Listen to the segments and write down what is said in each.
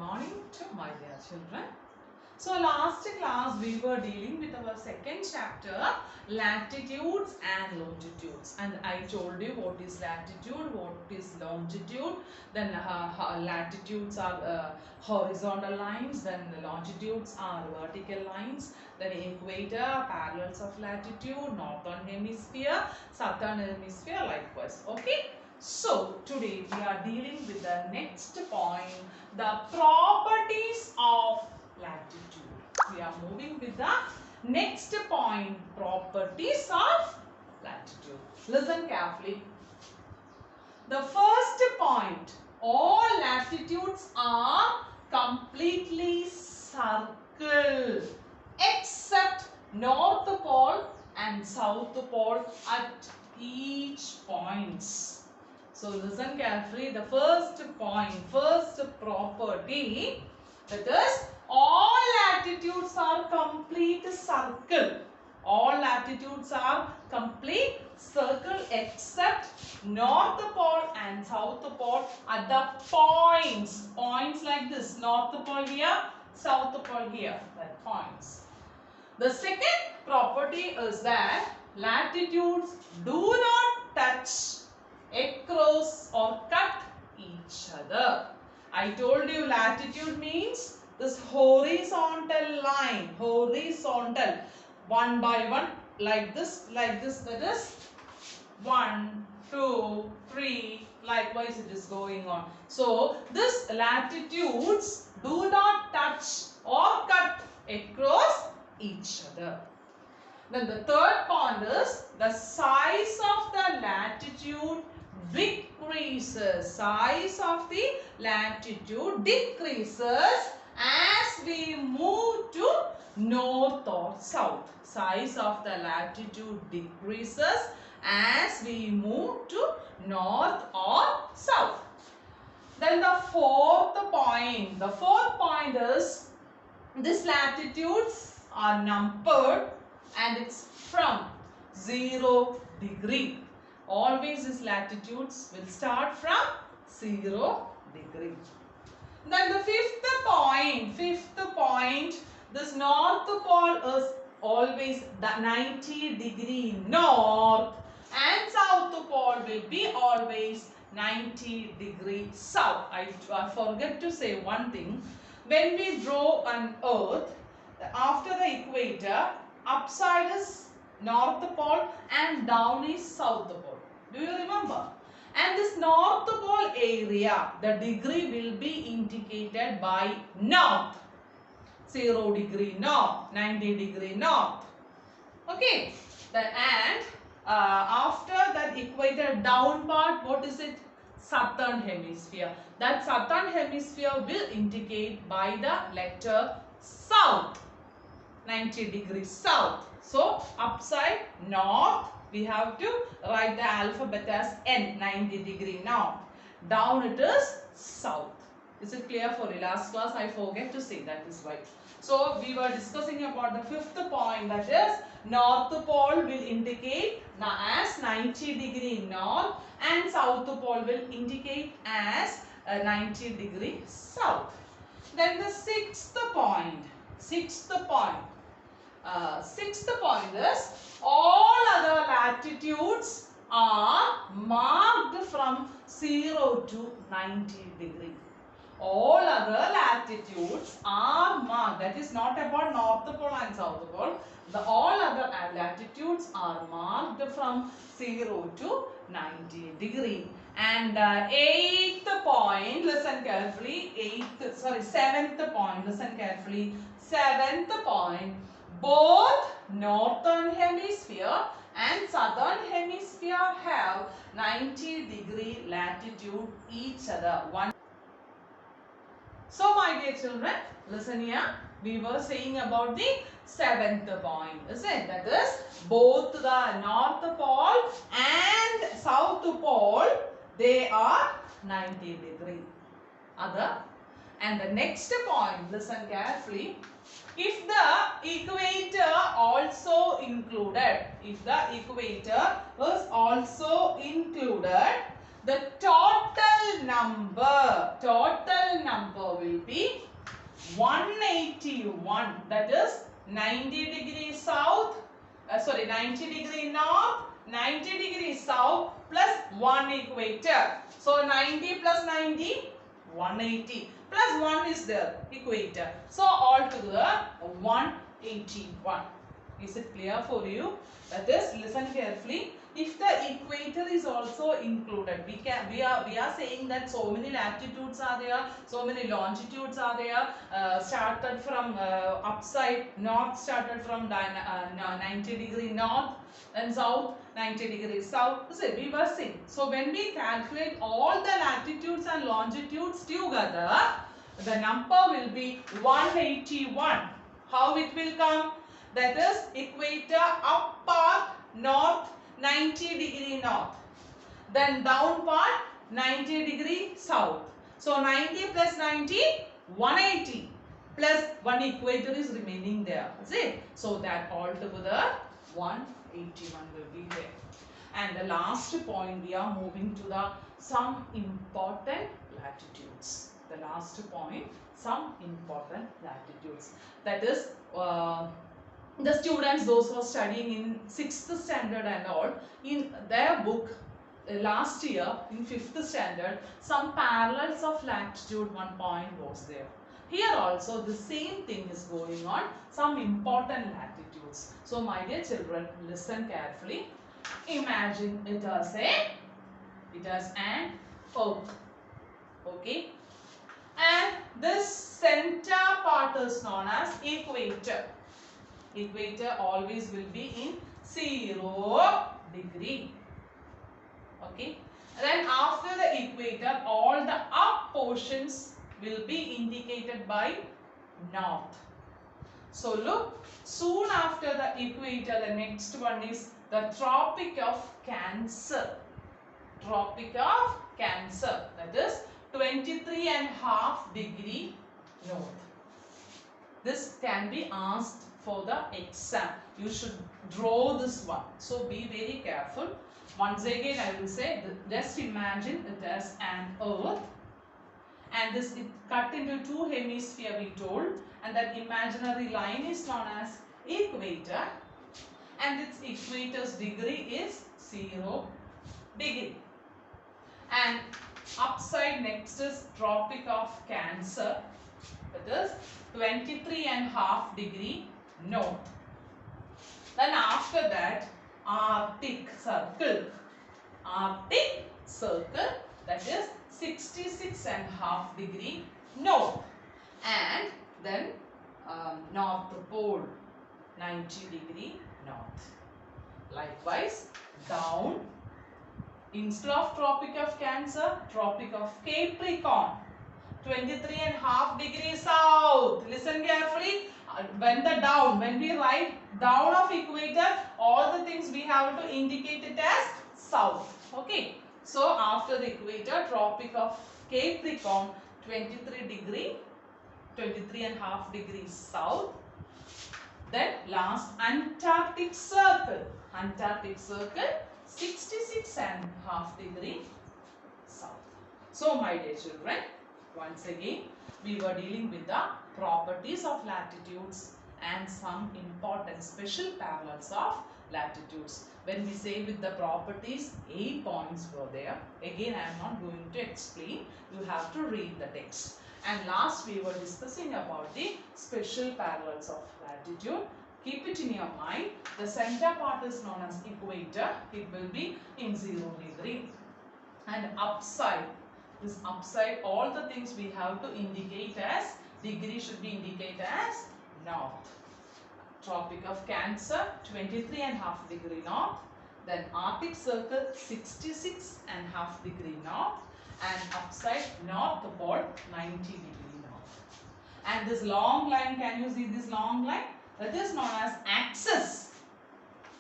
morning to my dear children. So last class we were dealing with our second chapter, latitudes and longitudes, and I told you what is latitude, what is longitude. Then latitudes are horizontal lines, then the longitudes are vertical lines, then equator, parallels of latitude, northern hemisphere, southern hemisphere likewise. Okay. So today we are dealing with the next point, the properties of latitude. We are moving with the next point, properties of latitude. Listen carefully. The first point, all latitudes are completely circle except North Pole and South Pole at each points. So listen carefully. The first point, first property, that is all latitudes are complete circle. All latitudes are complete circle except North Pole and South Pole at the points. Points like this. North Pole here, South Pole here. That points. The second property is that latitudes do not touch across or cut each other. I told you latitude means this horizontal line, horizontal, one by one, like this, that is 1, 2, 3, likewise it is going on. So this latitudes do not touch or cut across each other. Then the third point is the size of the latitude decreases. Size of the latitude decreases as we move to north or south. Size of the latitude decreases as we move to north or south. Then the fourth point is these latitudes are numbered and it's from 0 degree. Always these latitudes will start from 0 degree. Then the fifth point, this North Pole is always the 90 degree north and South Pole will be always 90 degree south. I forget to say one thing. When we draw an earth, after the equator, upside is North Pole and down is South Pole. Do you remember? And this North Pole area, the degree will be indicated by north. 0 degree north, 90 degree north. Okay. And after that equator down part, what is it? Southern hemisphere. That southern hemisphere will indicate by the letter south. 90 degrees south. So upside north, we have to write the alphabet as N, 90 degree north. Down it is south. Is it clear for you? Last class I forget to say, that is why. So we were discussing about the fifth point, that is North Pole will indicate as 90 degree north and South Pole will indicate as 90 degree south. Then the sixth point is all other latitudes are marked from 0 to 90 degree. All other latitudes are marked. That is not about North Pole and South Pole. All other latitudes are marked from 0 to 90 degree. And eighth point, listen carefully. Seventh point, listen carefully. Seventh point, both northern hemisphere and southern hemisphere have 90 degree latitude each other. So my dear children, listen here. We were saying about the seventh point, is it? That is both the North Pole and South Pole, they are 90 degree. And the next point, listen carefully. If the equator also included, if the equator was also included, the total number will be 181. That is 90 degrees south, 90 degree north, 90 degrees south plus 1 equator. So 90 plus 90, 180 plus 1 is there, equator. So altogether 181. Is it clear for you? That is, listen carefully. If the equator is also included, we are saying that so many latitudes are there, so many longitudes are there. Started from upside north, started from 90 degree north and south, 90 degrees south. See, we were saying. So when we calculate all the latitudes and longitudes together, the number will be 181. How it will come? That is, equator up part north 90 degree north, then down part 90 degree south. So 90 plus 90, 180 plus 1 equator is remaining there. See? So that altogether 181 will be there. And the last point, we are moving to the some important latitudes. The last point, some important latitudes. That is, the students, those who are studying in 6th standard and all, in their book last year in 5th standard, some parallels of latitude 1 point was there. Here also the same thing is going on, some important latitudes. So my dear children, listen carefully. Imagine it as an earth. Okay, and this center part is known as equator. Equator always will be in 0 degree. Okay, then after the equator, all the up portions will be indicated by north. So look, soon after the equator, the next one is the Tropic of Cancer. Tropic of Cancer, that is 23.5 degree north. This can be asked for the exam. You should draw this one. So be very careful. Once again I will say, just imagine it as an earth, and this is cut into 2 hemispheres we told, and that imaginary line is known as equator, and its equator's degree is 0 degree. And upside next is Tropic of Cancer, that is 23.5 degree north. Then after that, Arctic Circle, that is 66.5 degree north, and then North Pole 90 degree north. Likewise, down, instead of Tropic of Cancer, Tropic of Capricorn 23.5 degrees south. Listen carefully. When we write down of equator, all the things we have to indicate it as south. Okay. So after the equator, Tropic of Capricorn 23.5 degrees south. Then last, Antarctic Circle. Antarctic Circle 66.5 degree south. So my dear children, once again we were dealing with the properties of latitudes and some important special parallels of latitudes. When we say with the properties, 8 points were there. Again, I am not going to explain. You have to read the text. And last we were discussing about the special parallels of latitude. Keep it in your mind. The center part is known as equator. It will be in 0 degree. And upside, this upside, all the things we have to indicate as degree should be indicated as north. Tropic of Cancer 23.5 degree north. Then Arctic Circle 66.5 degree north. And upside North Pole 90 degree north. And this long line, can you see this long line? That is known as axis.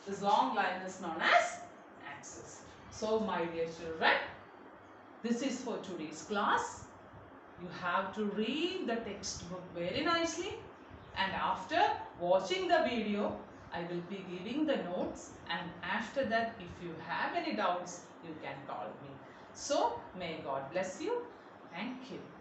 This long line is known as axis. So my dear children, this is for today's class. You have to read the textbook very nicely, and after watching the video, I will be giving the notes, and after that if you have any doubts, you can call me. So may God bless you. Thank you.